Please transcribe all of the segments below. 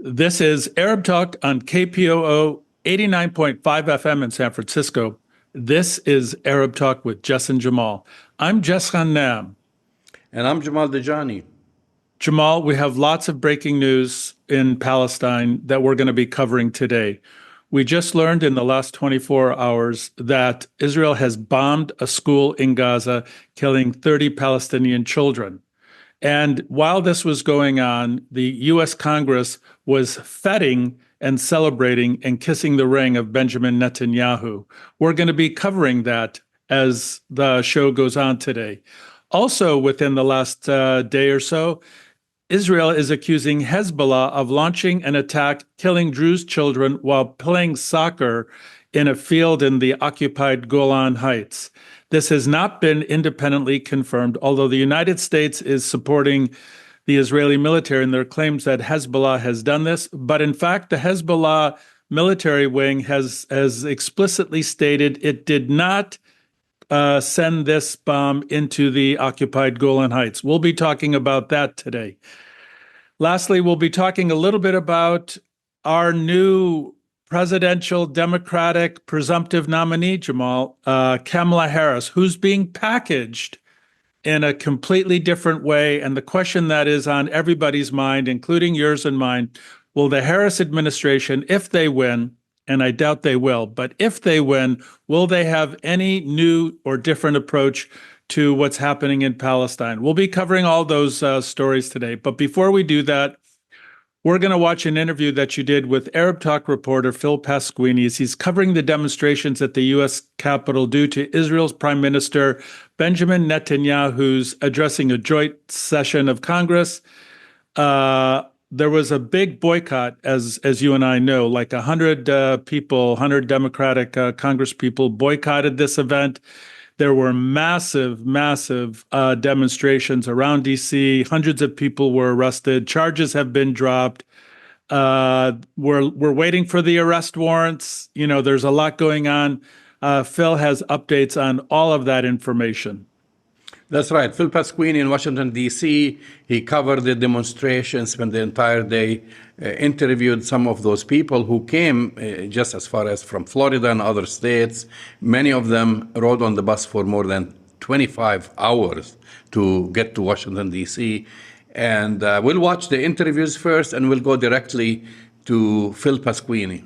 This is Arab Talk on KPOO 89.5 FM in San Francisco. This is Arab Talk with Jess and Jamal. I'm Jess Ghannam. And I'm Jamal Dejani. Jamal, we have lots of breaking news in Palestine that we're going to be covering today. We just learned in the last 24 hours that Israel has bombed a school in Gaza, killing 30 Palestinian children. And while this was going on, the U.S. Congress was feting and celebrating and kissing the ring of Benjamin Netanyahu. We're going to be covering that as the show goes on today. Also, within the last day or so, Israel is accusing Hezbollah of launching an attack, killing Druze children while playing soccer in a field in the occupied Golan Heights. This has not been independently confirmed, although the United States is supporting the Israeli military in their claims that Hezbollah has done this. But in fact, the Hezbollah military wing has explicitly stated it did not send this bomb into the occupied Golan Heights. We'll be talking about that today. Lastly, we'll be talking a little bit about our new presidential Democratic presumptive nominee, Jamal, Kamala Harris, who's being packaged in a completely different way. And the question that is on everybody's mind, including yours and mine, will the Harris administration, if they win, and I doubt they will, but if they win, will they have any new or different approach to what's happening in Palestine? We'll be covering all those stories today. But before we do that, we're going to watch an interview that you did with Arab Talk reporter Phil Pasquini as he's covering the demonstrations at the U.S. Capitol due to Israel's Prime Minister Benjamin Netanyahu's addressing a joint session of Congress. There was a big boycott, as you and I know, like 100 people, 100 Democratic Congress people boycotted this event. There were massive demonstrations around D.C. Hundreds of people were arrested. Charges have been dropped. We're waiting for the arrest warrants. You know, there's a lot going on. Phil has updates on all of that information. That's right. Phil Pasquini in Washington, D.C., he covered the demonstrations, spent the entire day, interviewed some of those people who came just as far as from Florida and other states. Many of them rode on the bus for more than 25 hours to get to Washington, D.C. And we'll watch the interviews first, and we'll go directly to Phil Pasquini.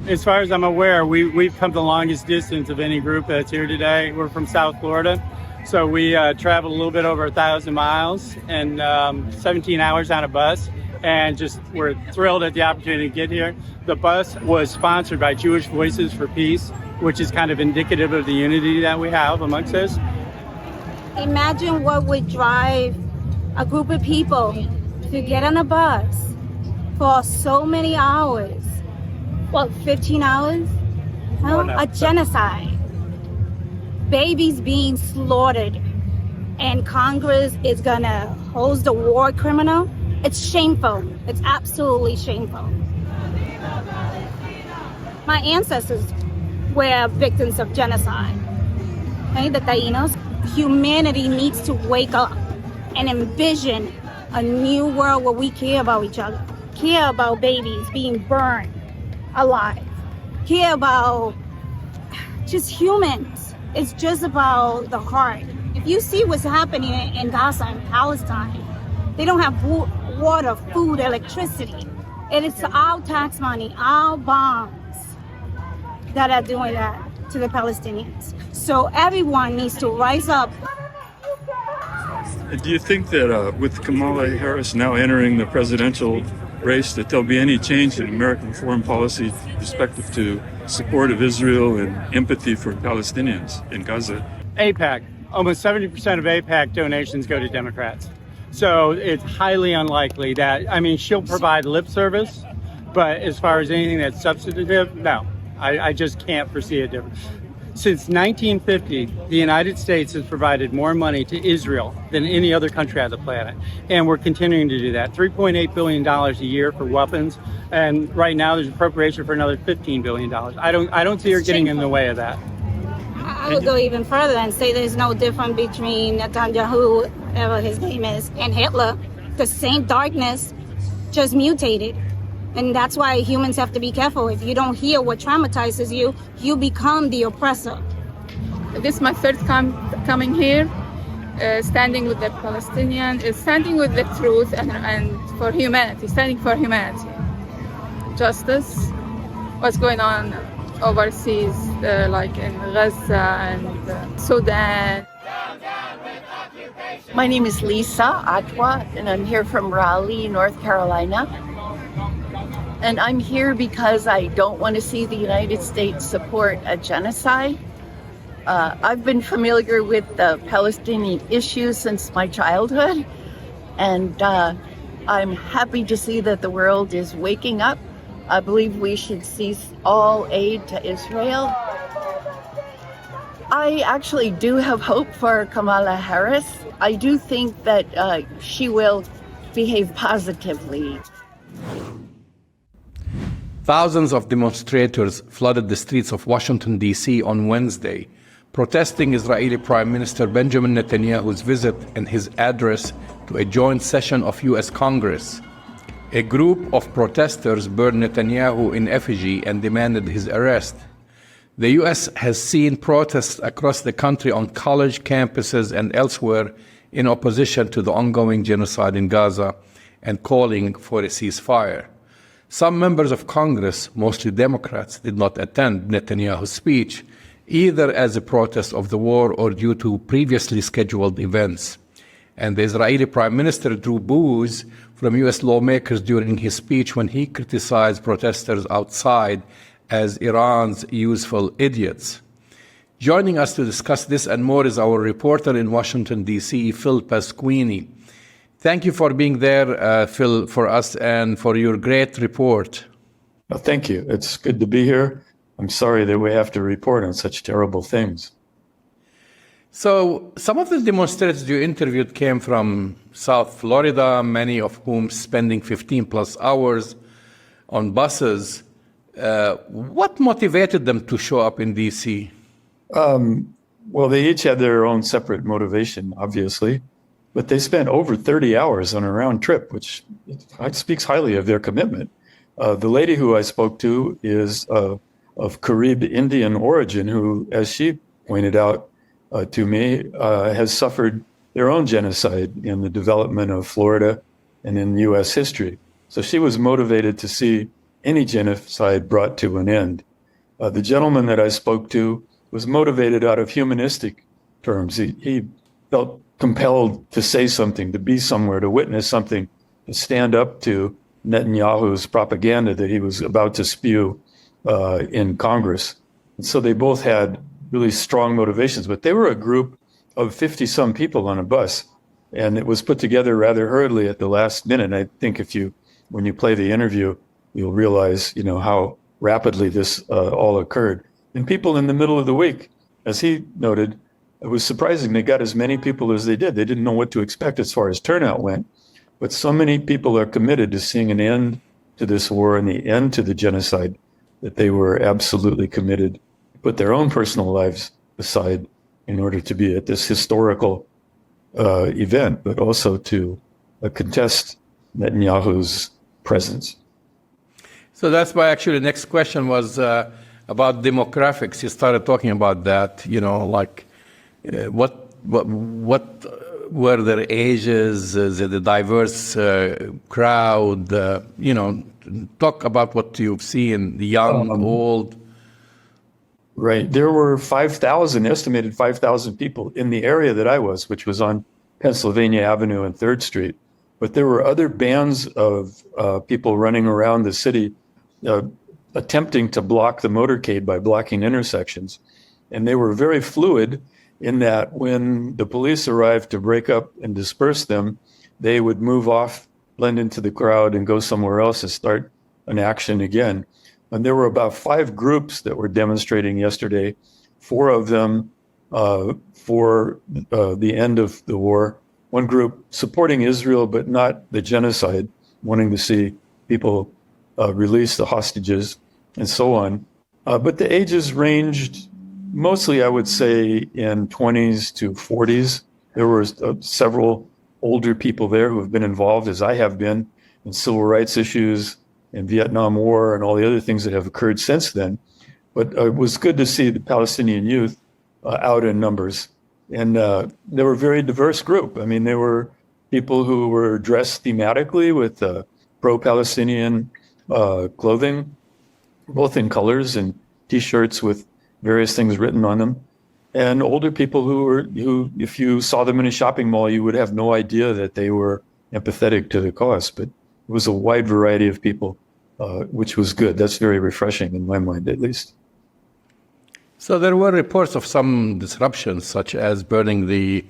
As far as I'm aware, we've come the longest distance of any group that's here today. We're from South Florida, so we traveled a little bit over 1,000 miles and 17 hours on a bus, and just we're thrilled at the opportunity to get here. The bus was sponsored by Jewish Voices for Peace, which is kind of indicative of the unity that we have amongst us. Imagine what would drive a group of people to get on a bus for so many hours. What, 15 hours? A genocide. Babies being slaughtered. And Congress is going to host a war criminal. It's shameful. It's absolutely shameful. My ancestors were victims of genocide. Okay, the Taínos. Humanity needs to wake up and envision a new world where we care about each other. Care about babies being burned alive. Care about just humans. It's just about the heart. If you see what's happening in Gaza and Palestine, they don't have water, food, electricity. It is our tax money, our bombs that are doing that to the Palestinians. So everyone needs to rise up. Do you think that with Kamala Harris now entering the presidential race, that there'll be any change in American foreign policy with respect to support of Israel and empathy for Palestinians in Gaza? AIPAC, almost 70% of AIPAC donations go to Democrats. So it's highly unlikely that, I mean, she'll provide lip service, but as far as anything that's substantive, no, I just can't foresee a difference. Since 1950, the United States has provided more money to Israel than any other country on the planet. And we're continuing to do that. $3.8 billion a year for weapons. And right now there's appropriation for another $15 billion. I don't see her getting in the way of that. I would go even further and say there's no difference between Netanyahu, whatever his name is, and Hitler. The same darkness, just mutated. And that's why humans have to be careful. If you don't hear what traumatizes you, you become the oppressor. This is my first coming here, standing with the Palestinian, standing with the truth and for humanity, standing for humanity. Justice, what's going on overseas, like in Gaza and Sudan. My name is Lisa Atwa, and I'm here from Raleigh, North Carolina. And I'm here because I don't want to see the United States support a genocide. I've been familiar with the Palestinian issue since my childhood, and I'm happy to see that the world is waking up. I believe we should cease all aid to Israel. I actually do have hope for Kamala Harris. I do think that she will behave positively. Thousands of demonstrators flooded the streets of Washington, D.C. on Wednesday, protesting Israeli Prime Minister Benjamin Netanyahu's visit and his address to a joint session of U.S. Congress. A group of protesters burned Netanyahu in effigy and demanded his arrest. The U.S. has seen protests across the country on college campuses and elsewhere in opposition to the ongoing genocide in Gaza and calling for a ceasefire. Some members of Congress, mostly Democrats, did not attend Netanyahu's speech, either as a protest of the war or due to previously scheduled events. And the Israeli Prime Minister drew boos from U.S. lawmakers during his speech when he criticized protesters outside as Iran's useful idiots. Joining us to discuss this and more is our reporter in Washington, D.C., Phil Pasquini. Thank you for being there, Phil, for us and for your great report. Well, thank you. It's good to be here. I'm sorry that we have to report on such terrible things. So some of the demonstrators you interviewed came from South Florida, many of whom spending 15 plus hours on buses. What motivated them to show up in D.C.? Well, they each had their own separate motivation, obviously. But they spent over 30 hours on a round trip, which speaks highly of their commitment. The lady who I spoke to is of Carib Indian origin, who, as she pointed out to me, has suffered their own genocide in the development of Florida and in U.S. history. So she was motivated to see any genocide brought to an end. The gentleman that I spoke to was motivated out of humanistic terms. He felt compelled to say something, to be somewhere, to witness something, to stand up to Netanyahu's propaganda that he was about to spew in Congress. And so they both had really strong motivations, but they were a group of 50-some people on a bus, and it was put together rather hurriedly at the last minute. I think when you play the interview, you'll realize, how rapidly this all occurred. And people in the middle of the week, as he noted, it was surprising they got as many people as they did. They didn't know what to expect as far as turnout went. But so many people are committed to seeing an end to this war and the end to the genocide that they were absolutely committed to put their own personal lives aside in order to be at this historical event, but also to contest Netanyahu's presence. So that's why actually the next question was about demographics. You started talking about that, what were their ages, the diverse crowd, talk about what you've seen, the young, old. Right. There were estimated 5,000 people in the area that I was, which was on Pennsylvania Avenue and 3rd Street. But there were other bands of people running around the city attempting to block the motorcade by blocking intersections. And they were very fluid in that when the police arrived to break up and disperse them, they would move off, blend into the crowd, and go somewhere else and start an action again. And there were about 5 groups that were demonstrating yesterday, 4 of them for the end of the war. One group supporting Israel, but not the genocide, wanting to see people release the hostages and so on. But the ages ranged mostly, I would say, in 20s to 40s. There were several older people there who have been involved, as I have been, and civil rights issues and Vietnam War and all the other things that have occurred since then. But it was good to see the Palestinian youth out in numbers. And they were a very diverse group. I mean, they were people who were dressed thematically with pro-Palestinian clothing, both in colors and T-shirts with various things written on them. And older people who, if you saw them in a shopping mall, you would have no idea that they were empathetic to the cause. But it was a wide variety of people, which was good. That's very refreshing in my mind, at least. So there were reports of some disruptions, such as burning the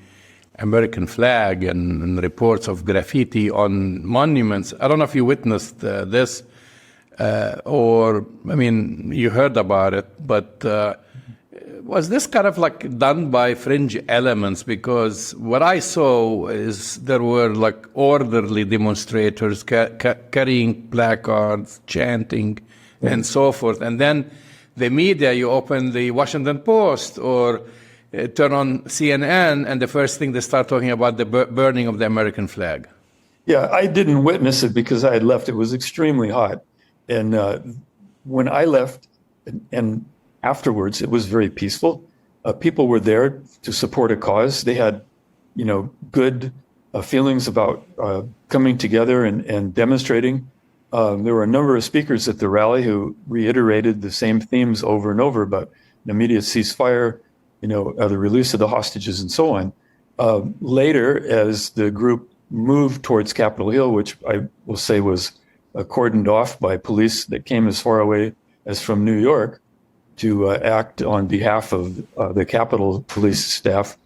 American flag and reports of graffiti on monuments. I don't know if you witnessed this or, I mean, you heard about it, but was this kind of like done by fringe elements? Because what I saw is there were like orderly demonstrators carrying placards, chanting, and so forth. And then the media, you open the Washington Post or turn on CNN, and the first thing they start talking about the burning of the American flag. Yeah, I didn't witness it because I had left. It was extremely hot. And when I left and afterwards, it was very peaceful. People were there to support a cause. They had, good feelings about coming together and demonstrating. There were a number of speakers at the rally who reiterated the same themes over and over about an immediate ceasefire, the release of the hostages and so on. Later, as the group moved towards Capitol Hill, which I will say was cordoned off by police that came as far away as from New York to act on behalf of the Capitol Police staff,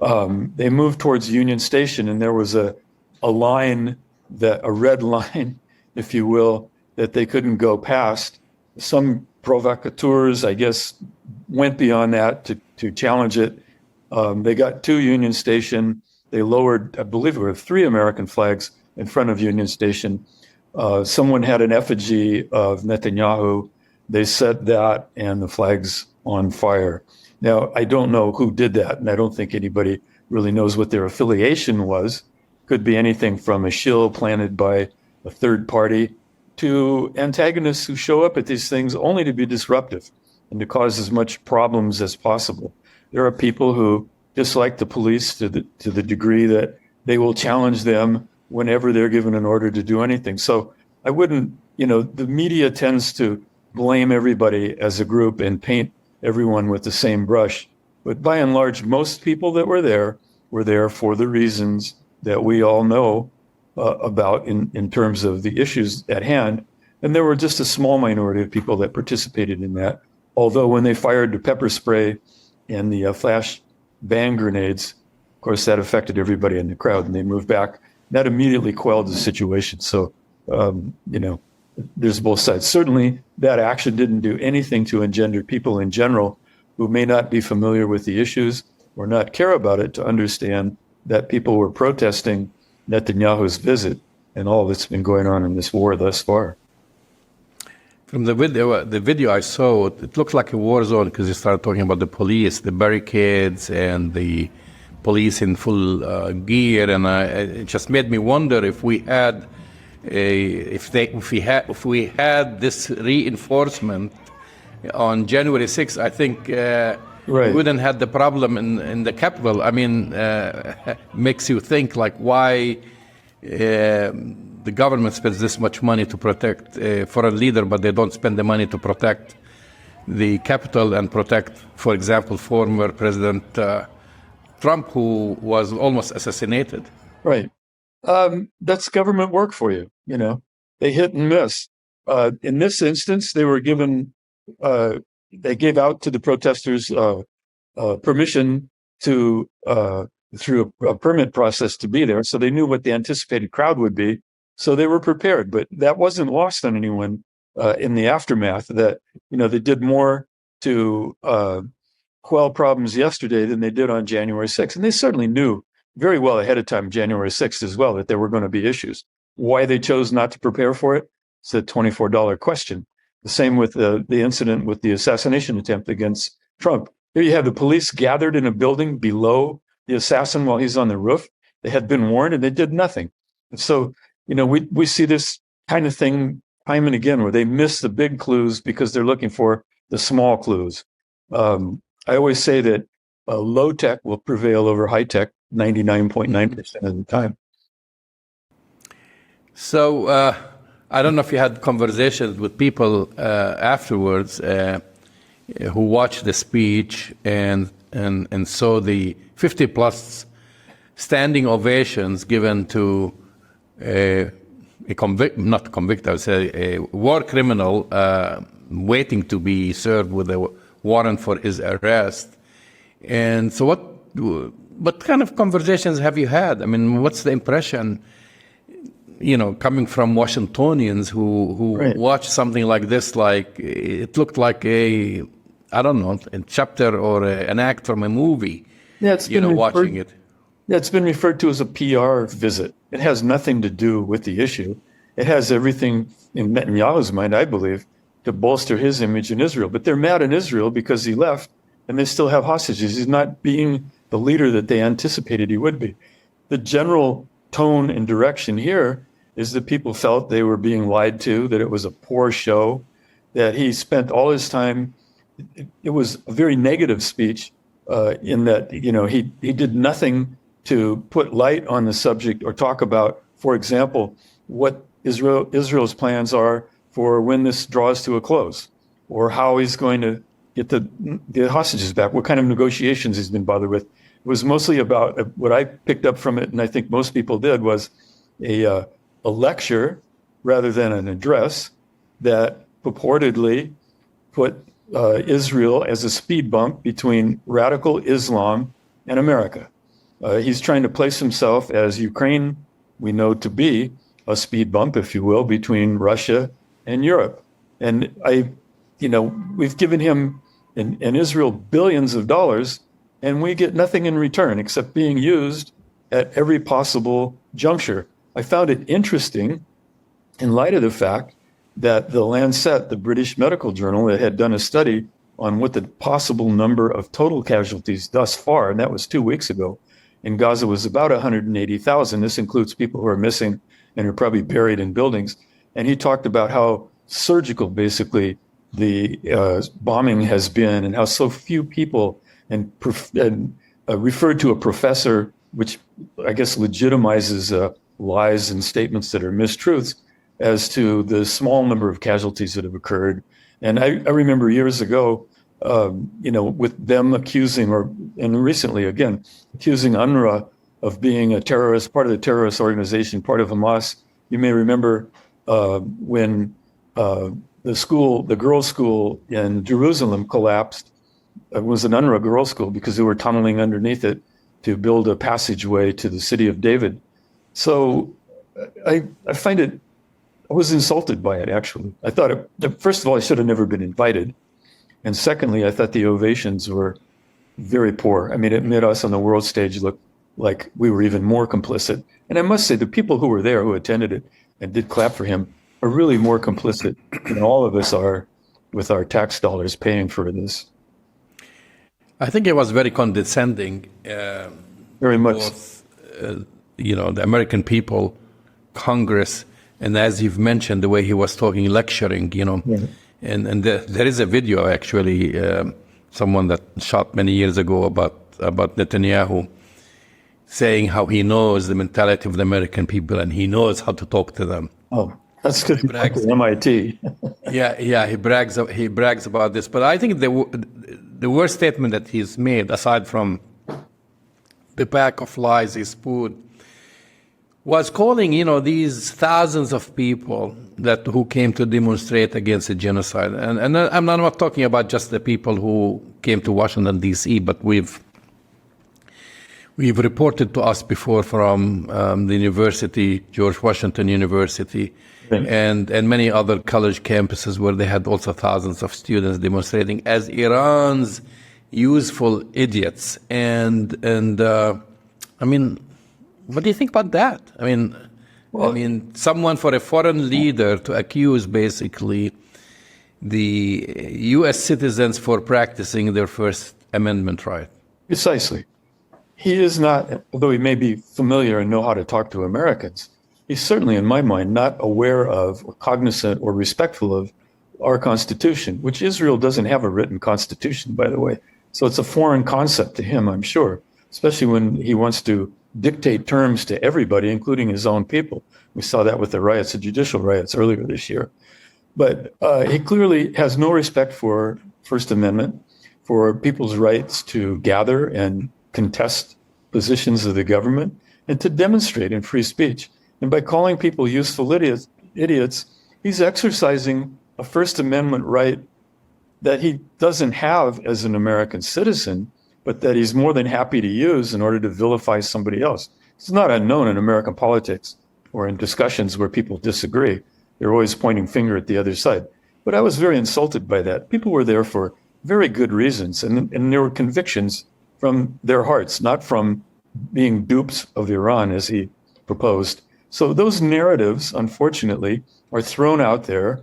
they moved towards Union Station, and there was a red line, if you will, that they couldn't go past. Some provocateurs, I guess, went beyond that to challenge it. They got to Union Station. They lowered, I believe it were 3 American flags in front of Union Station. Someone had an effigy of Netanyahu. They set that and the flags on fire. Now, I don't know who did that, and I don't think anybody really knows what their affiliation was. Could be anything from a shill planted by a third party to antagonists who show up at these things only to be disruptive and to cause as much problems as possible. There are people who dislike the police to the degree that they will challenge them whenever they're given an order to do anything. So I wouldn't, the media tends to blame everybody as a group and paint everyone with the same brush. But by and large, most people that were there for the reasons that we all know about in terms of the issues at hand. And there were just a small minority of people that participated in that. Although when they fired the pepper spray and the flash bang grenades, of course, that affected everybody in the crowd and they moved back. That immediately quelled the situation. So, there's both sides. Certainly, that action didn't do anything to engender people in general who may not be familiar with the issues or not care about it to understand that people were protesting Netanyahu's visit and all that's been going on in this war thus far. From the video I saw, it looked like a war zone because you started talking about the police, the barricades, and the police in full gear, and it just made me wonder if we had if we had this reinforcement on January 6th. I think we wouldn't have the problem in the capital. I mean, makes you think like why the government spends this much money to protect a foreign leader, but they don't spend the money to protect the capital and protect, for example, former President Trump, who was almost assassinated. Right. That's government work for you. They hit and miss. In this instance, they were given, they gave out to the protesters permission to, through a permit process to be there. So they knew what the anticipated crowd would be. So they were prepared. But that wasn't lost on anyone in the aftermath that, they did more to quell problems yesterday than they did on January 6th. And they certainly knew very well ahead of time, January 6th as well, that there were going to be issues. Why they chose not to prepare for it? It's a $24 question. The same with the incident with the assassination attempt against Trump. Here you have the police gathered in a building below the assassin while he's on the roof. They had been warned and they did nothing. And so, we see this kind of thing time and again where they miss the big clues because they're looking for the small clues. I always say that low tech will prevail over high tech 99.9% of the time. So I don't know if you had conversations with people afterwards who watched the speech and saw the 50 plus standing ovations given to a war criminal waiting to be served with a warrant for his arrest. And so what kind of conversations have you had? I mean, what's the impression, coming from Washingtonians who Right. watched something like this? Like, it looked like a chapter or an act from a movie, Yeah, it's been watching it. Yeah, it's been referred to as a PR visit. It has nothing to do with the issue. It has everything in Netanyahu's mind, I believe, to bolster his image in Israel. But they're mad in Israel because he left and they still have hostages. He's not being the leader that they anticipated he would be. The general tone and direction here is that people felt they were being lied to, that it was a poor show, that he spent all his time. It was a very negative speech in that, he did nothing to put light on the subject or talk about, for example, what Israel's plans are for when this draws to a close, or how he's going to get the hostages back, what kind of negotiations he's been bothered with. It was mostly about what I picked up from it, and I think most people did, was a lecture rather than an address that purportedly put Israel as a speed bump between radical Islam and America. He's trying to place himself as Ukraine, we know to be a speed bump, if you will, between Russia and Europe. And we've given him and Israel billions of dollars, and we get nothing in return except being used at every possible juncture. I found it interesting in light of the fact that the Lancet, the British medical journal, that had done a study on what the possible number of total casualties thus far, and that was 2 weeks ago, in Gaza was about 180,000. This includes people who are missing and are probably buried in buildings. And he talked about how surgical, basically, the bombing has been, and how so few people, and referred to a professor, which I guess legitimizes lies and statements that are mistruths, as to the small number of casualties that have occurred. And I remember years ago, with them accusing, and recently again, accusing UNRWA of being a terrorist, part of the terrorist organization, part of Hamas. You may remember when the girls' school in Jerusalem collapsed. It was an UNRWA girls' school because they were tunneling underneath it to build a passageway to the city of David. So I find it, I was insulted by it, actually. I thought, first of all, I should have never been invited. And secondly, I thought the ovations were very poor. I mean, it made us on the world stage look like we were even more complicit. And I must say, the people who were there, who attended it and did clap for him, are really more complicit than all of us are with our tax dollars paying for this. I think it was very condescending. Very much. Both, the American people, Congress, and as you've mentioned, the way he was talking, lecturing, Yeah. And there is a video, actually, someone that shot many years ago about Netanyahu, saying how he knows the mentality of the American people and he knows how to talk to them. Oh, that's good. MIT. Yeah, he brags about this. But I think the worst statement that he's made, aside from the pack of lies he's put, was calling, these thousands of people who came to demonstrate against the genocide. And I'm not talking about just the people who came to Washington, D.C., but we've reported to us before from the university, George Washington University, and many other college campuses where they had also thousands of students demonstrating as Iran's useful idiots. And I mean, what do you think about that? I mean, someone for a foreign leader to accuse basically the U.S. citizens for practicing their First Amendment right. Precisely. He is not, although he may be familiar and know how to talk to Americans, he's certainly, in my mind, not aware of or cognizant or respectful of our Constitution, which Israel doesn't have a written constitution, by the way. So it's a foreign concept to him, I'm sure, especially when he wants to dictate terms to everybody, including his own people. We saw that with the riots, the judicial riots earlier this year. But he clearly has no respect for First Amendment, for people's rights to gather and contest positions of the government and to demonstrate in free speech. And by calling people useful idiots, he's exercising a First Amendment right that he doesn't have as an American citizen, but that he's more than happy to use in order to vilify somebody else. It's not unknown in American politics or in discussions where people disagree. They're always pointing finger at the other side. But I was very insulted by that. People were there for very good reasons, and there were convictions from their hearts, not from being dupes of Iran, as he proposed. So those narratives, unfortunately, are thrown out there.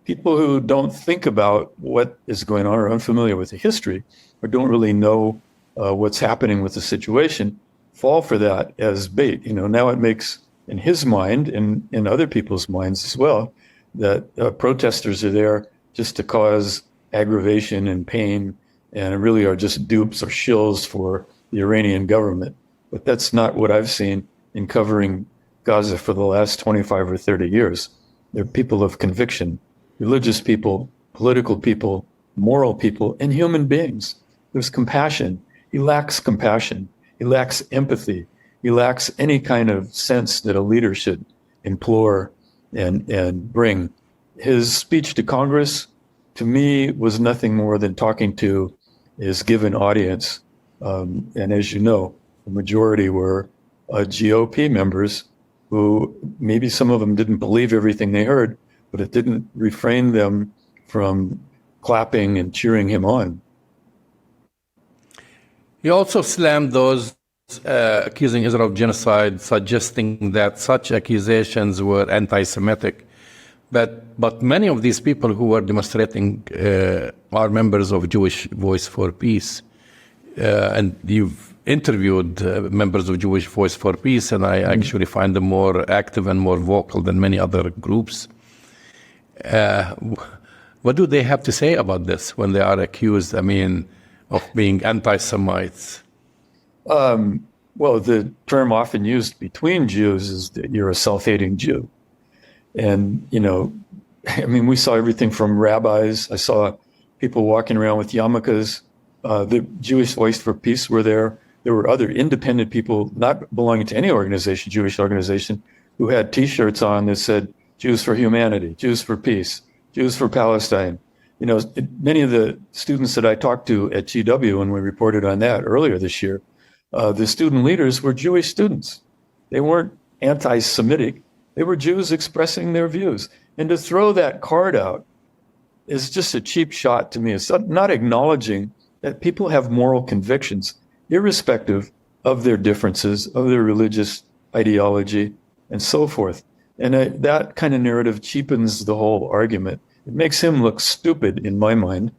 People who don't think about what is going on or are unfamiliar with the history or don't really know what's happening with the situation fall for that as bait. Now it makes, in his mind and in other people's minds as well, that protesters are there just to cause aggravation and pain and really are just dupes or shills for the Iranian government. But that's not what I've seen in covering Gaza for the last 25 or 30 years. They're people of conviction, religious people, political people, moral people, and human beings. There's compassion. He lacks compassion. He lacks empathy. He lacks any kind of sense that a leader should implore and bring. His speech to Congress, to me, was nothing more than talking to his given audience. And as you know, the majority were GOP members who maybe some of them didn't believe everything they heard, but it didn't refrain them from clapping and cheering him on. He also slammed those accusing Israel of genocide, suggesting that such accusations were anti-Semitic. But many of these people who were demonstrating are members of Jewish Voice for Peace. And you've interviewed members of Jewish Voice for Peace, and I actually find them more active and more vocal than many other groups. What do they have to say about this when they are accused, of being anti-Semites? Well, the term often used between Jews is that you're a self-hating Jew. And, we saw everything from rabbis. I saw people walking around with yarmulkes. The Jewish Voice for Peace were there. There were other independent people, not belonging to any organization, Jewish organization, who had T-shirts on that said, Jews for humanity, Jews for peace, Jews for Palestine. Many of the students that I talked to at GW when we reported on that earlier this year, the student leaders were Jewish students. They weren't anti-Semitic. They were Jews expressing their views. And to throw that card out is just a cheap shot to me. It's not acknowledging that people have moral convictions, irrespective of their differences, of their religious ideology, and so forth. And that kind of narrative cheapens the whole argument. It makes him look stupid in my mind,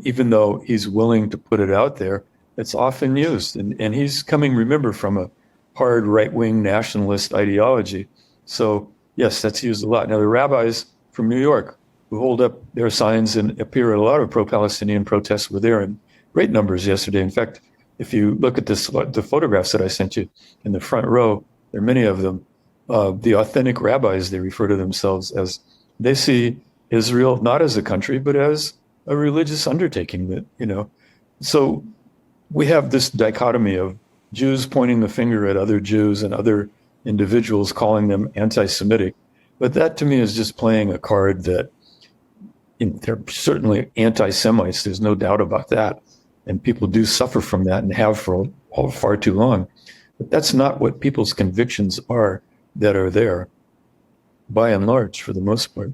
even though he's willing to put it out there. It's often used. And he's coming, remember, from a hard right-wing nationalist ideology. So, yes, that's used a lot. Now, the rabbis from New York who hold up their signs and appear at a lot of pro-Palestinian protests were there in great numbers yesterday. In fact, if you look at the photographs that I sent you in the front row, there are many of them. The authentic rabbis, they refer to themselves as, they see Israel not as a country, but as a religious undertaking. So we have this dichotomy of Jews pointing the finger at other Jews and other individuals calling them anti-Semitic. But that to me is just playing a card that they're certainly anti-Semites. There's no doubt about that. And people do suffer from that and have for far too long. But that's not what people's convictions are that are there, by and large, for the most part.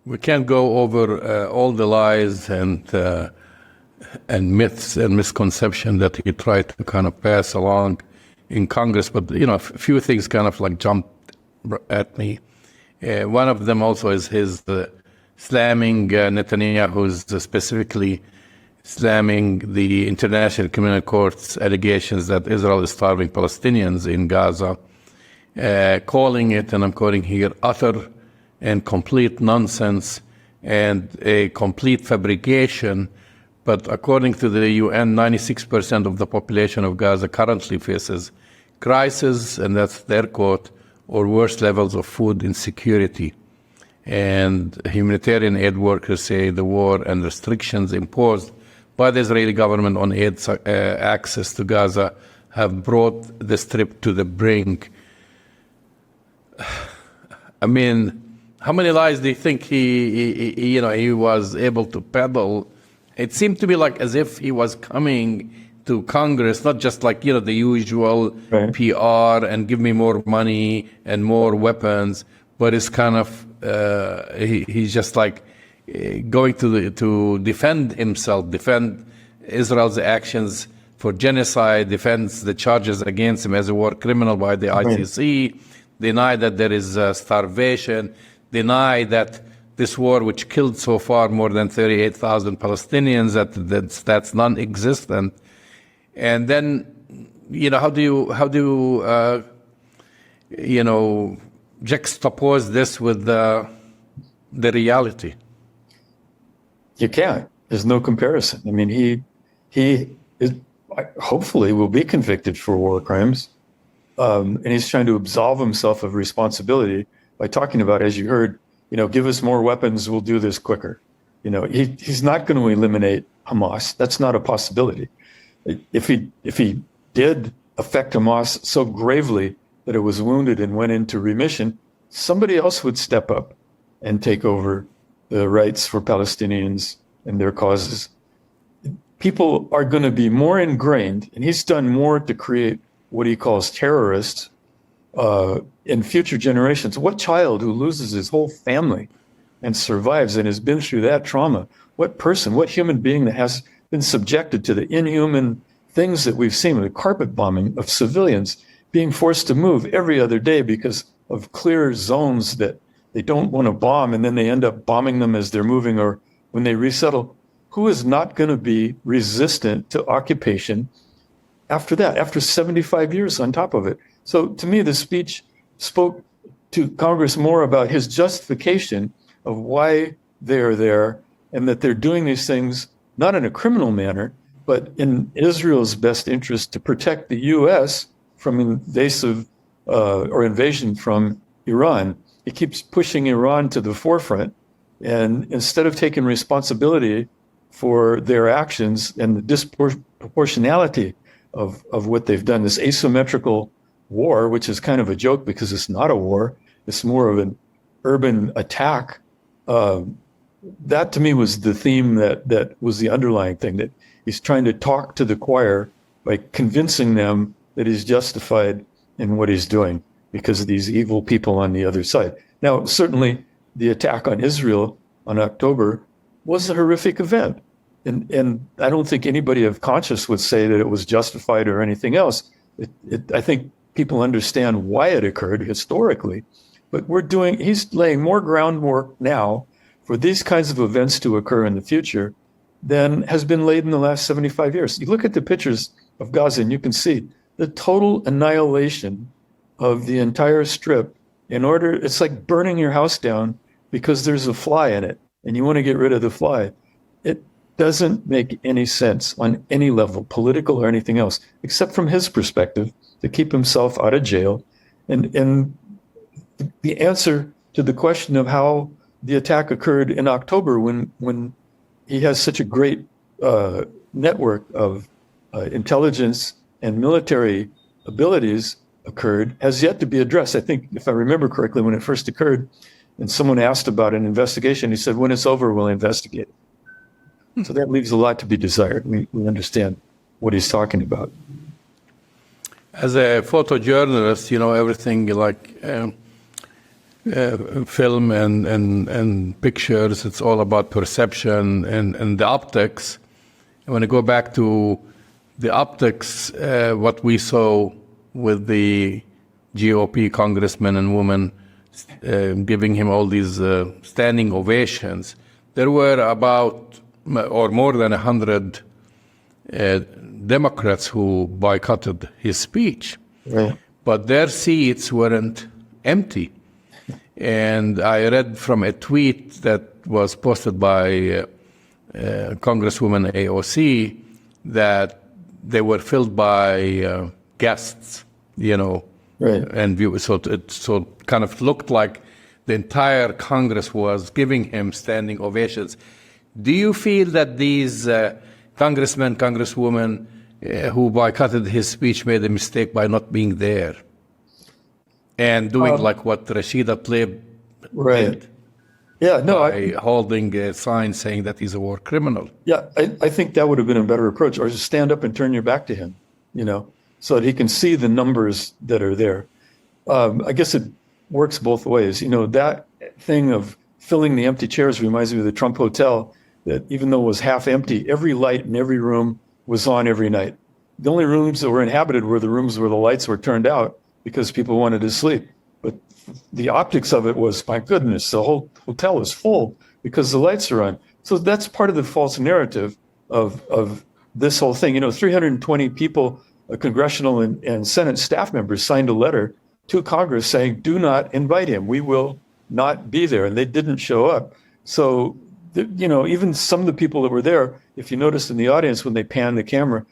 We can't go over all the lies and myths and misconceptions that he tried to kind of pass along in Congress, but a few things kind of like jumped at me. One of them also is his slamming Netanyahu's, specifically slamming the International Criminal Court's allegations that Israel is starving Palestinians in Gaza. calling it, and I'm quoting here, utter and complete nonsense and a complete fabrication. But according to the UN, 96% of the population of Gaza currently faces crisis, and that's their quote, or worse levels of food insecurity. And humanitarian aid workers say the war and restrictions imposed by the Israeli government on aid access to Gaza have brought the Strip to the brink. I mean, how many lies do you think he was able to peddle? It seemed to be like as if he was coming to Congress, not just like, the usual PR and give me more money and more weapons, but it's kind of, he's just like going to defend himself, defend Israel's actions for genocide, defends the charges against him as a war criminal by the ICC, deny that there is starvation, deny that this war, which killed so far more than 38,000 Palestinians, that's non-existent. And then, how do you juxtapose this with the reality? You can't. There's no comparison. I mean, he is, hopefully will be convicted for war crimes, and he's trying to absolve himself of responsibility by talking about, as you heard, give us more weapons, we'll do this quicker. He's not going to eliminate Hamas. That's not a possibility. If he did affect Hamas so gravely that it was wounded and went into remission, somebody else would step up and take over the rights for Palestinians and their causes. People are going to be more ingrained, and he's done more to create what he calls terrorists in future generations. What child who loses his whole family and survives and has been through that trauma, what person, what human being that has been subjected to the inhuman things that we've seen, the carpet bombing of civilians being forced to move every other day because of clear zones that they don't want to bomb, and then they end up bombing them as they're moving or when they resettle. Who is not going to be resistant to occupation after that, after 75 years on top of it? So to me, the speech spoke to Congress more about his justification of why they're there and that they're doing these things not in a criminal manner, but in Israel's best interest to protect the U.S. from invasive or invasion from Iran. He keeps pushing Iran to the forefront, and instead of taking responsibility for their actions and the disproportionality of what they've done, this asymmetrical war, which is kind of a joke because it's not a war, it's more of an urban attack. That to me was the theme that was the underlying thing, that he's trying to talk to the choir by convincing them that he's justified in what he's doing because of these evil people on the other side. Now, certainly the attack on Israel on October was a horrific event. And I don't think anybody of conscience would say that it was justified or anything else. I think people understand why it occurred historically, but he's laying more groundwork now for these kinds of events to occur in the future than has been laid in the last 75 years. You look at the pictures of Gaza and you can see the total annihilation of the entire strip. It's like burning your house down because there's a fly in it and you want to get rid of the fly. It doesn't make any sense on any level, political or anything else, except from his perspective, to keep himself out of jail. And the answer to the question of how the attack occurred in October, when he has such a great network of intelligence and military abilities occurred, has yet to be addressed. I think, if I remember correctly, when it first occurred, and someone asked about an investigation, he said, when it's over, we'll investigate. So that leaves a lot to be desired. We understand what he's talking about. As a photojournalist, everything like film and pictures, it's all about perception and the optics. I want to go back to the optics, what we saw with the GOP congressmen and women giving him all these standing ovations. There were about, or more than 100 Democrats who boycotted his speech. Right. but their seats weren't empty. And I read from a tweet that was posted by Congresswoman AOC that they were filled by guests, Right. and so it kind of looked like the entire Congress was giving him standing ovations. Do you feel that these congressmen, congresswomen who boycotted his speech made a mistake by not being there and doing like what Rashida Tlaib did? Yeah, no, by holding a sign saying that he's a war criminal. Yeah, I think that would have been a better approach, or just stand up and turn your back to him, so that he can see the numbers that are there. I guess it works both ways. That thing of filling the empty chairs reminds me of the Trump Hotel, that even though it was half empty, every light in every room was on every night. The only rooms that were inhabited were the rooms where the lights were turned out because people wanted to sleep. But the optics of it was, my goodness, the whole hotel is full because the lights are on. So that's part of the false narrative of this whole thing. 320 people, congressional and Senate staff members, signed a letter to Congress saying, do not invite him. We will not be there. And they didn't show up. So, even some of the people that were there, if you noticed in the audience when they panned the camera,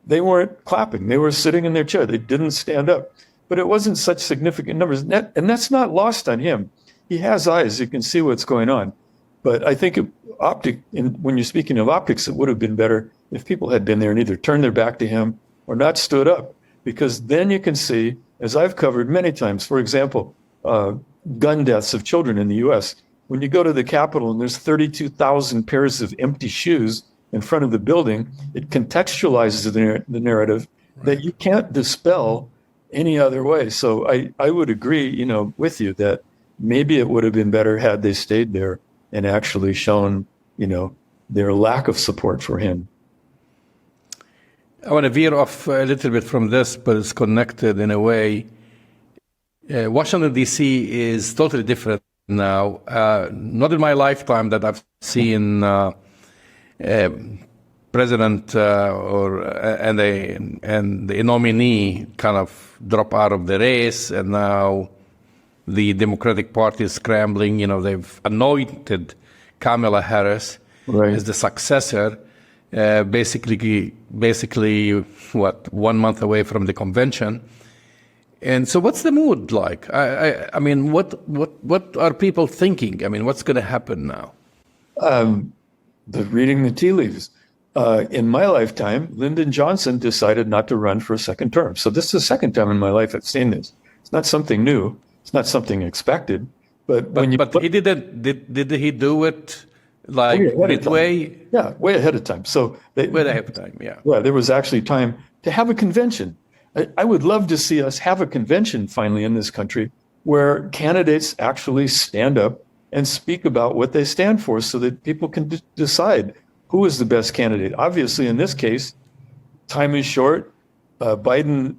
they weren't clapping. They were sitting in their chair. They didn't stand up. But it wasn't such significant numbers. And that's not lost on him. He has eyes. You can see what's going on. But I think when you're speaking of optics, it would have been better if people had been there and either turned their back to him or not stood up. Because then you can see, as I've covered many times, for example, gun deaths of children in the U.S. When you go to the Capitol and there's 32,000 pairs of empty shoes in front of the building, it contextualizes the narrative that you can't dispel any other way. So I would agree, with you that maybe it would have been better had they stayed there and actually shown, their lack of support for him. I want to veer off a little bit from this, but it's connected in a way. Washington, D.C. is totally different now. Not in my lifetime that I've seen president and the nominee kind of drop out of the race, and now the Democratic Party is scrambling. They've anointed Kamala Harris as the successor. Basically, 1 month away from the convention. And so what's the mood like? I mean, what are people thinking? I mean, what's going to happen now? Reading the tea leaves. In my lifetime, Lyndon Johnson decided not to run for a second term. So this is the second time in my life I've seen this. It's not something new. It's not something expected. But he didn't. Did he do it like midway? Yeah, way ahead of time. So way ahead of time. Yeah. Yeah, there was actually time to have a convention. I would love to see us have a convention finally in this country where candidates actually stand up and speak about what they stand for so that people can decide who is the best candidate. Obviously, in this case, time is short. Biden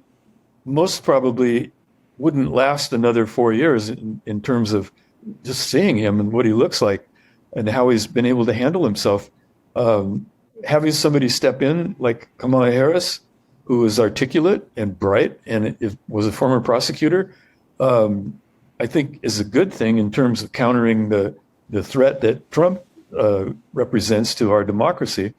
most probably wouldn't last another 4 years in terms of just seeing him and what he looks like and how he's been able to handle himself. Having somebody step in like Kamala Harris, who is articulate and bright and was a former prosecutor, I think is a good thing in terms of countering the threat that Trump represents to our democracy.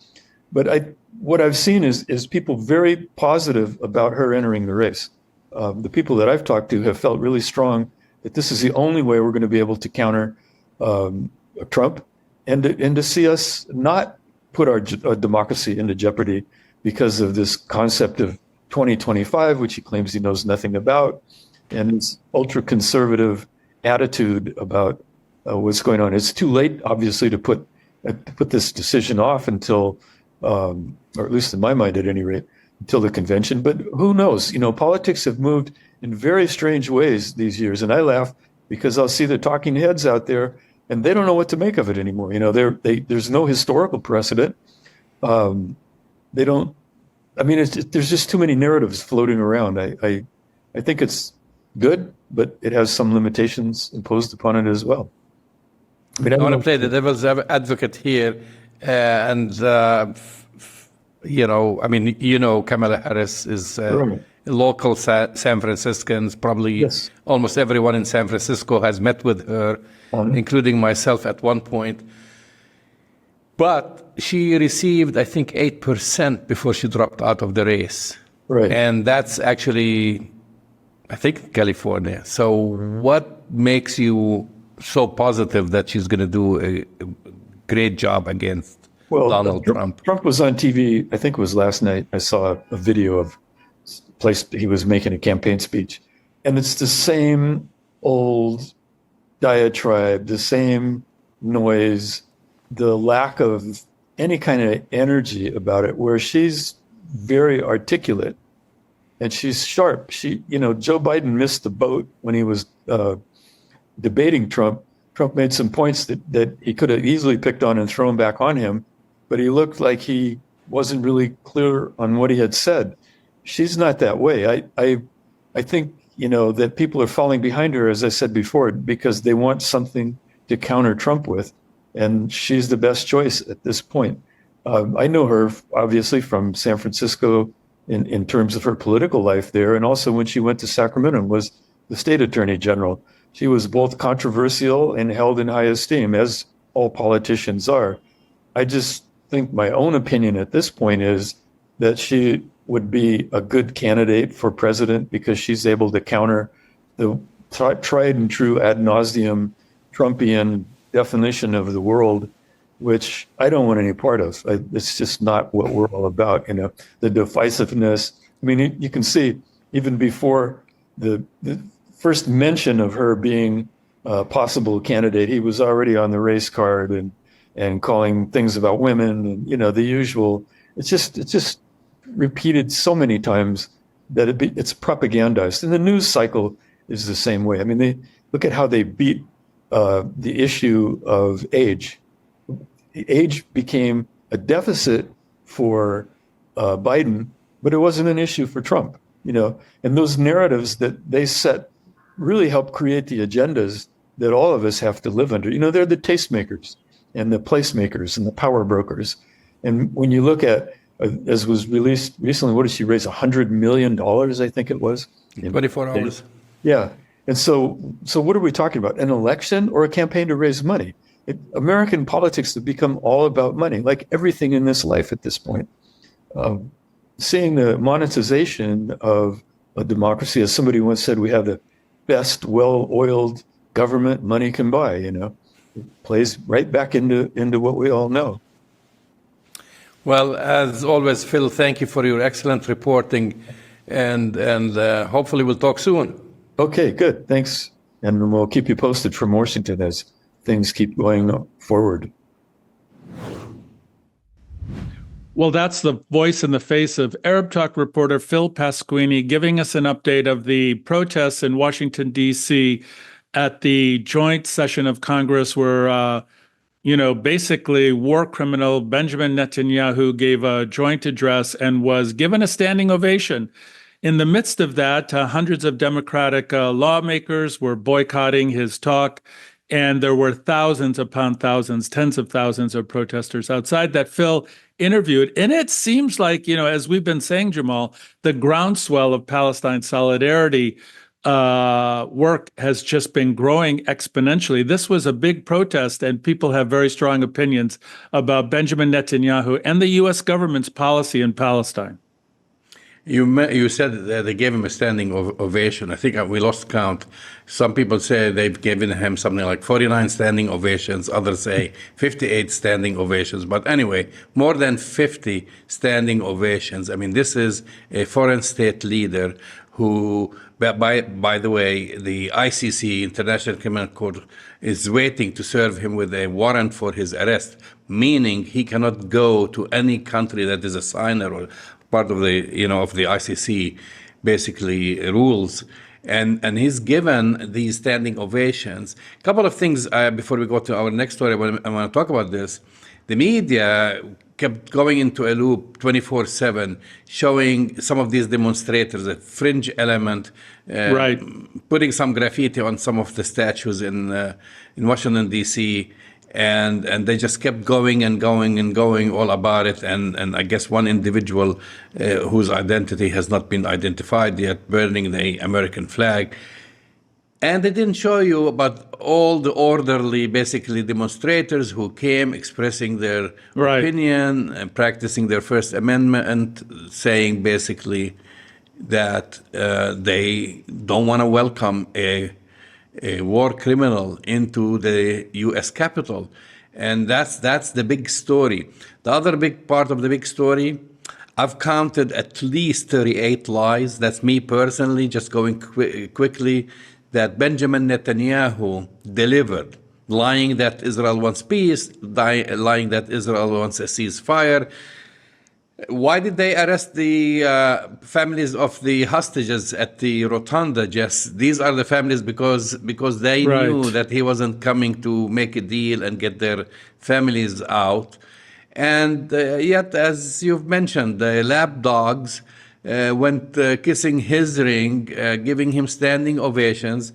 But what I've seen is people very positive about her entering the race. The people that I've talked to have felt really strong that this is the only way we're going to be able to counter Trump and to see us not put our democracy into jeopardy because of this concept of 2025, which he claims he knows nothing about, and his ultra-conservative attitude about what's going on. It's too late, obviously, to put this decision off until, or at least in my mind at any rate, until the convention. But who knows? Politics have moved in very strange ways these years. And I laugh because I'll see the talking heads out there and they don't know what to make of it anymore. There's no historical precedent. There's just too many narratives floating around. I think it's good, but it has some limitations imposed upon it as well. I want to play the devil's advocate here. Kamala Harris is local San Franciscans, probably Yes. almost everyone in San Francisco has met with her, including myself at one point. But she received, I think, 8% before she dropped out of the race. Right. And that's actually, I think, California. So what makes you so positive that she's going to do a great job against Donald Trump? Trump was on TV, I think it was last night. I saw a video of place he was making a campaign speech. And it's the same old diatribe, the same noise, the lack of any kind of energy about it, where she's very articulate and she's sharp. Joe Biden missed the boat when he was debating Trump. Trump made some points that he could have easily picked on and thrown back on him, but he looked like he wasn't really clear on what he had said. She's not that way. I think, that people are falling behind her, as I said before, because they want something to counter Trump with, and she's the best choice at this point. I know her, obviously, from San Francisco in terms of her political life there, and also when she went to Sacramento and was the state attorney general. She was both controversial and held in high esteem, as all politicians are. I just think my own opinion at this point is that she would be a good candidate for president because she's able to counter the tried and true ad nauseum Trumpian definition of the world, which I don't want any part of. It's just not what we're all about. The divisiveness. I mean, you can see even before the first mention of her being a possible candidate, he was already on the race card and calling things about women and, the usual. It's just repeated so many times that it's propagandized. And the news cycle is the same way. I mean, they look at how they beat the issue of age. Age became a deficit for Biden, but it wasn't an issue for Trump. And those narratives that they set really help create the agendas that all of us have to live under. They're the tastemakers and the placemakers and the power brokers. And when you look at, as was released recently, what did she raise? $100 million, I think it was. In 24 hours. Yeah. And so what are we talking about? An election or a campaign to raise money? American politics have become all about money, like everything in this life at this point. Seeing the monetization of a democracy, as somebody once said, we have the best well-oiled government money can buy, It plays right back into what we all know. Well, as always, Phil, thank you for your excellent reporting, and hopefully we'll talk soon. Okay, good. Thanks. And we'll keep you posted from Washington as things keep going forward. Well, that's the voice in the face of Arab Talk reporter Phil Pasquini giving us an update of the protests in Washington, D.C. at the joint session of Congress where, basically war criminal Benjamin Netanyahu gave a joint address and was given a standing ovation. In the midst of that, hundreds of Democratic lawmakers were boycotting his talk, and there were thousands upon thousands, tens of thousands of protesters outside that Phil interviewed. And it seems like, as we've been saying, Jamal, the groundswell of Palestine solidarity work has just been growing exponentially. This was a big protest, and people have very strong opinions about Benjamin Netanyahu and the U.S. government's policy in Palestine. You said that they gave him a standing ovation. I think we lost count. Some people say they've given him something like 49 standing ovations. Others say 58 standing ovations. But anyway, more than 50 standing ovations. I mean, this is a foreign state leader who, by the way, the ICC, International Criminal Court, is waiting to serve him with a warrant for his arrest, meaning he cannot go to any country that is a signer or part of the, of the ICC, basically rules. And he's given these standing ovations. A couple of things before we go to our next story, I want to talk about this. The media kept going into a loop 24/7, showing some of these demonstrators, a fringe element, right, putting some graffiti on some of the statues in Washington, D.C., and they just kept going and going and going all about it. And I guess one individual whose identity has not been identified yet, burning the American flag. And they didn't show you about all the orderly, basically, demonstrators who came expressing their opinion and practicing their First Amendment, saying basically that they don't want to welcome a war criminal into the U.S. Capitol. And that's the big story. The other big part of the big story, I've counted at least 38 lies. That's me personally, just going quickly, that Benjamin Netanyahu delivered, lying that Israel wants peace, lying that Israel wants a ceasefire. Why did they arrest the families of the hostages at the rotunda, Jess? These are the families because they knew that he wasn't coming to make a deal and get their families out. And yet, as you've mentioned, the lap dogs went kissing his ring, giving him standing ovations,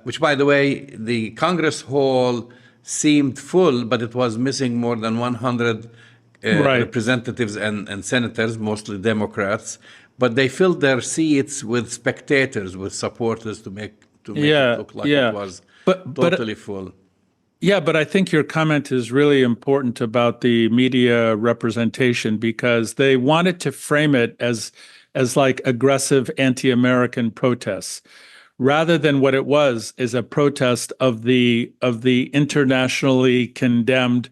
which, by the way, the Congress hall seemed full, but it was missing more than 100 representatives and senators, mostly Democrats. But they filled their seats with spectators, with supporters to make it look like it was totally full. Yeah, but I think your comment is really important about the media representation, because they wanted to frame it as like aggressive anti-American protests, rather than what it was is a protest of the internationally condemned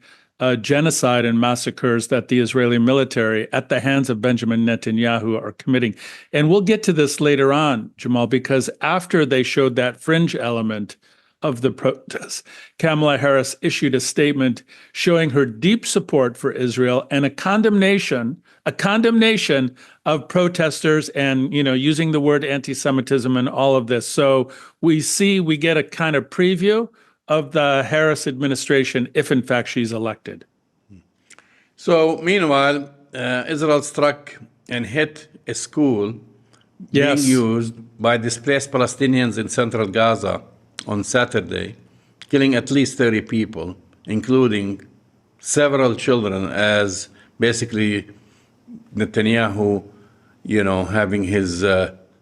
genocide and massacres that the Israeli military at the hands of Benjamin Netanyahu are committing. And we'll get to this later on, Jamal, because after they showed that fringe element of the protests, Kamala Harris issued a statement showing her deep support for Israel and a condemnation of protesters and, using the word anti-Semitism and all of this. So we get a kind of preview of the Harris administration if in fact she's elected. So meanwhile, Israel struck and hit a school being used by displaced Palestinians in central Gaza on Saturday, killing at least 30 people, including several children, as basically Netanyahu, having his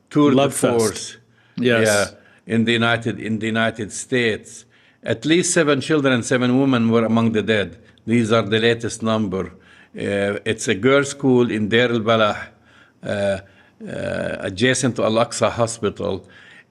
tour de force in the United States. At least 7 children and 7 women were among the dead. These are the latest number. It's a girls' school in Deir al-Balah, adjacent to Al-Aqsa Hospital.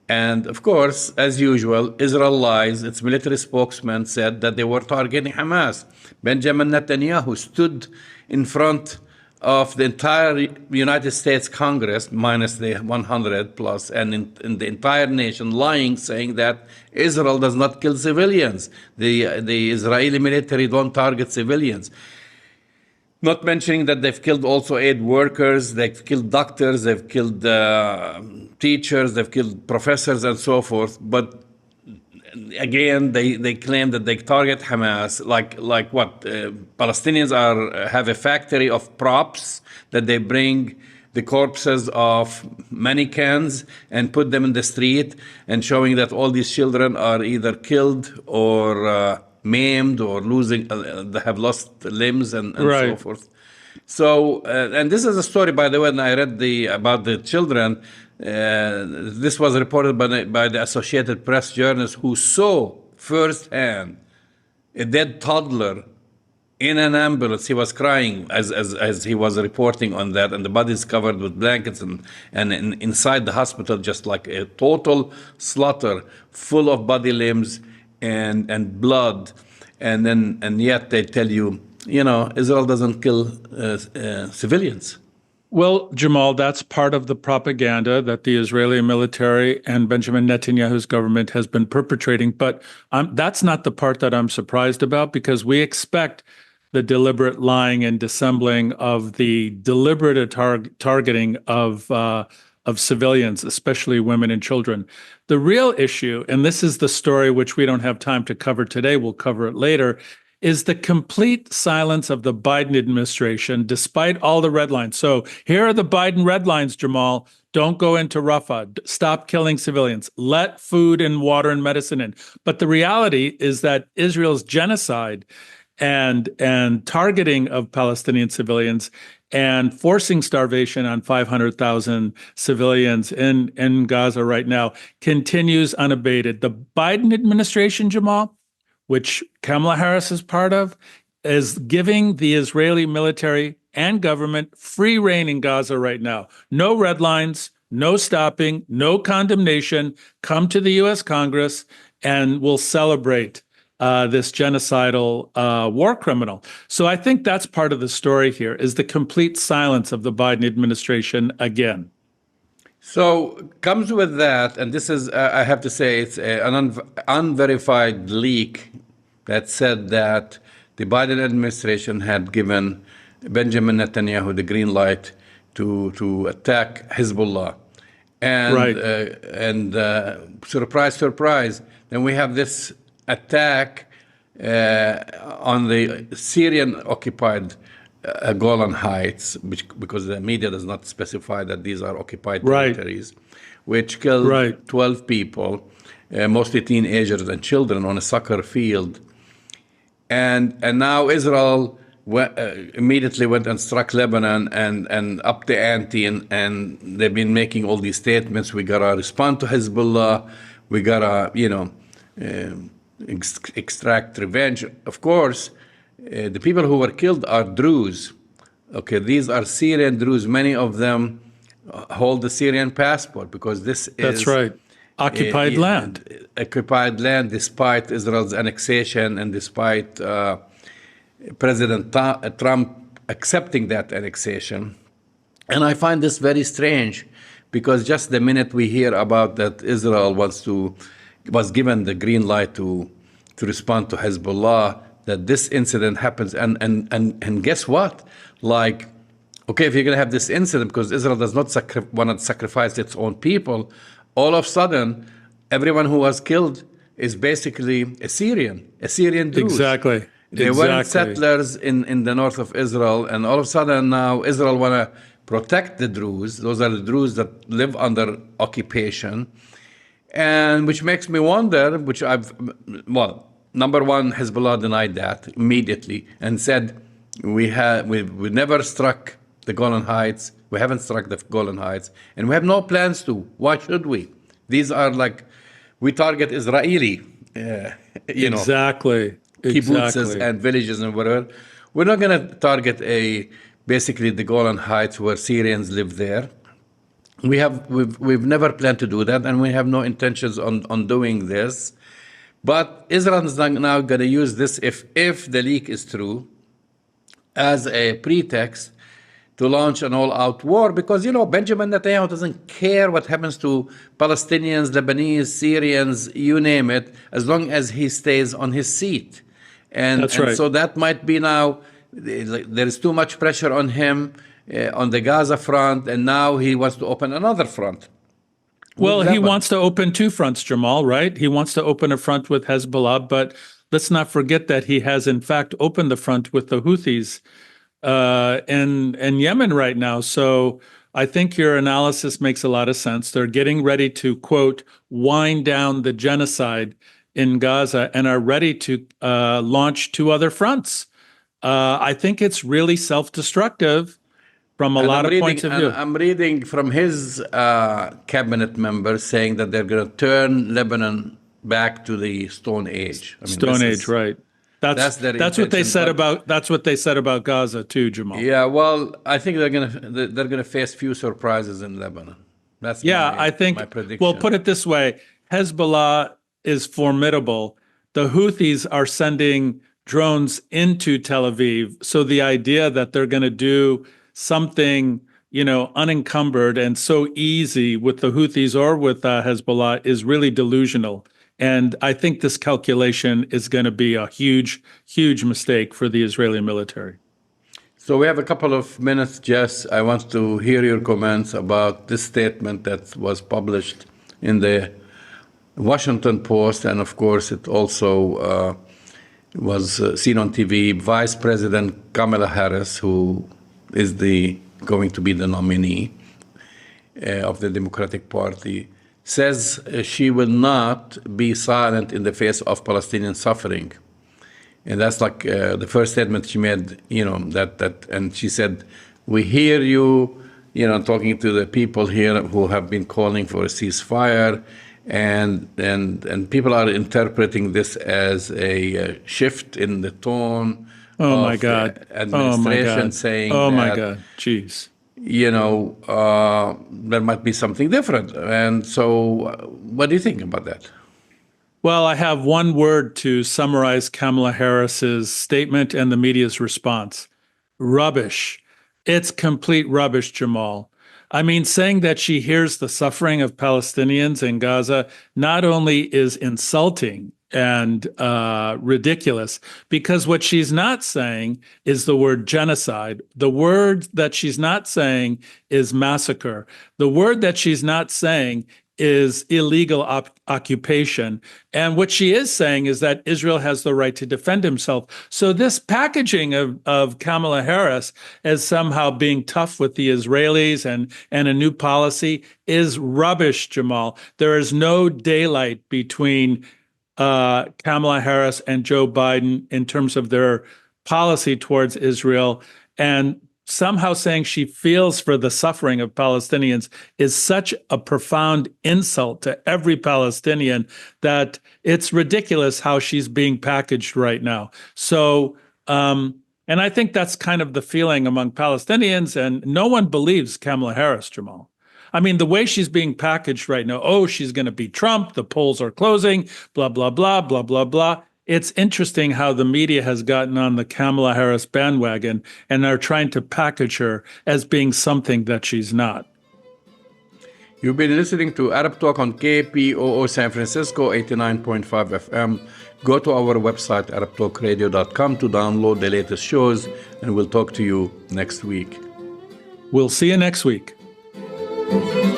And of course, as usual, Israel lies. Its military spokesman said that they were targeting Hamas. Benjamin Netanyahu stood in front of the entire United States Congress, minus the 100 plus, and in the entire nation, lying, saying that Israel does not kill civilians. The Israeli military don't target civilians. Not mentioning that they've killed also aid workers, they've killed doctors, they've killed teachers, they've killed professors, and so forth. But again, they claim that they target Hamas, like what? Palestinians have a factory of props that they bring the corpses of mannequins and put them in the street, and showing that all these children are either killed or maimed or they have lost limbs and so forth. So, and this is a story, by the way, when I read about the children, this was reported by the Associated Press journalists who saw firsthand a dead toddler in an ambulance. He was crying as he was reporting on that, and the body is covered with blankets, and inside the hospital, just like a total slaughter, full of body limbs and blood, and yet they tell you, Israel doesn't kill civilians. Well, Jamal, that's part of the propaganda that the Israeli military and Benjamin Netanyahu's government has been perpetrating. But that's not the part that I'm surprised about, because we expect the deliberate lying and dissembling of the deliberate targeting of civilians, especially women and children. The real issue, and this is the story which we don't have time to cover today, we'll cover it later, is the complete silence of the Biden administration, despite all the red lines. So here are the Biden red lines, Jamal. Don't go into Rafah. Stop killing civilians. Let food and water and medicine in. But the reality is that Israel's genocide and targeting of Palestinian civilians and forcing starvation on 500,000 civilians in Gaza right now continues unabated. The Biden administration, Jamal, which Kamala Harris is part of, is giving the Israeli military and government free rein in Gaza right now. No red lines, no stopping, no condemnation. Come to the U.S. Congress and we'll celebrate this genocidal war criminal. So I think that's part of the story here, is the complete silence of the Biden administration again. So comes with that, and this is, I have to say, it's an unverified leak that said that the Biden administration had given Benjamin Netanyahu the green light to attack Hezbollah. And, Right. Surprise, surprise, then we have this attack on the Syrian-occupied Golan Heights, because the media does not specify that these are occupied Right. territories, which killed Right. 12 people, mostly teenagers and children, on a soccer field. And now Israel immediately went and struck Lebanon and upped the ante, and they've been making all these statements. We gotta respond to Hezbollah. We gotta, extract revenge. Of course, the people who were killed are Druze. Okay, these are Syrian Druze. Many of them hold the Syrian passport because this is... That's right. Occupied land. Occupied land, despite Israel's annexation and despite President Trump accepting that annexation. And I find this very strange because just the minute we hear about that Israel was given the green light to respond to Hezbollah, that this incident happens. And guess what? Like, okay, if you're going to have this incident because Israel does not want to sacrifice its own people, all of a sudden, everyone who was killed is basically a Syrian Druze. Exactly. They weren't settlers in the north of Israel, and all of a sudden now Israel want to protect the Druze. Those are the Druze that live under occupation. And which makes me wonder, number one, Hezbollah denied that immediately and said, we never struck the Golan Heights. We haven't struck the Golan Heights, and we have no plans to. Why should we? These are like, we target Israeli, Exactly. kibbutzes and villages and whatever. We're not going to target basically the Golan Heights where Syrians live there. We've never planned to do that, and we have no intentions on doing this. But Israel is now going to use this, if the leak is true, as a pretext to launch an all-out war, because, Benjamin Netanyahu doesn't care what happens to Palestinians, Lebanese, Syrians, you name it, as long as he stays on his seat. That's right. So that might be now, there is too much pressure on him on the Gaza front, and now he wants to open another front. Well, he wants to open two fronts, Jamal, right? He wants to open a front with Hezbollah, but let's not forget that he has, in fact, opened the front with the Houthis in Yemen right now. So I think your analysis makes a lot of sense. They're getting ready to, quote, wind down the genocide in Gaza and are ready to launch two other fronts. I think it's really self-destructive from a lot of points of view. I'm reading from his cabinet members saying that they're going to turn Lebanon back to the Stone Age. Stone Age, right? That's what they said about. That's what they said about Gaza too, Jamal. Yeah, well, I think they're gonna face few surprises in Lebanon. That's I think. my prediction. Well, put it this way: Hezbollah is formidable. The Houthis are sending drones into Tel Aviv, so the idea that they're going to do something, unencumbered and so easy with the Houthis or with Hezbollah is really delusional. And I think this calculation is going to be a huge, huge mistake for the Israeli military. So we have a couple of minutes, Jess. I want to hear your comments about this statement that was published in the Washington Post, and of course it also was seen on TV. Vice President Kamala Harris, who is going to be the nominee of the Democratic Party, says she will not be silent in the face of Palestinian suffering. And that's like the first statement she made, and she said, we hear you, talking to the people here who have been calling for a ceasefire, and people are interpreting this as a shift in the tone Oh of my God. the administration saying Oh my that, God. Jeez. there might be something different. And so what do you think about that? Well, I have one word to summarize Kamala Harris's statement and the media's response. Rubbish. It's complete rubbish, Jamal. I mean, saying that she hears the suffering of Palestinians in Gaza not only is insulting and ridiculous, because what she's not saying is the word genocide. The word that she's not saying is massacre. The word that she's not saying is illegal occupation. And what she is saying is that Israel has the right to defend himself. So this packaging of Kamala Harris as somehow being tough with the Israelis and a new policy is rubbish, Jamal. There is no daylight between Kamala Harris and Joe Biden in terms of their policy towards Israel. And somehow saying she feels for the suffering of Palestinians is such a profound insult to every Palestinian that it's ridiculous how she's being packaged right now. So, and I think that's kind of the feeling among Palestinians, and no one believes Kamala Harris, Jamal. I mean, the way she's being packaged right now, oh, she's going to beat Trump, the polls are closing, blah, blah, blah, blah, blah, blah. It's interesting how the media has gotten on the Kamala Harris bandwagon and are trying to package her as being something that she's not. You've been listening to Arab Talk on KPOO San Francisco, 89.5 FM. Go to our website, arabtalkradio.com, to download the latest shows, and we'll talk to you next week. We'll see you next week. Thank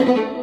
you.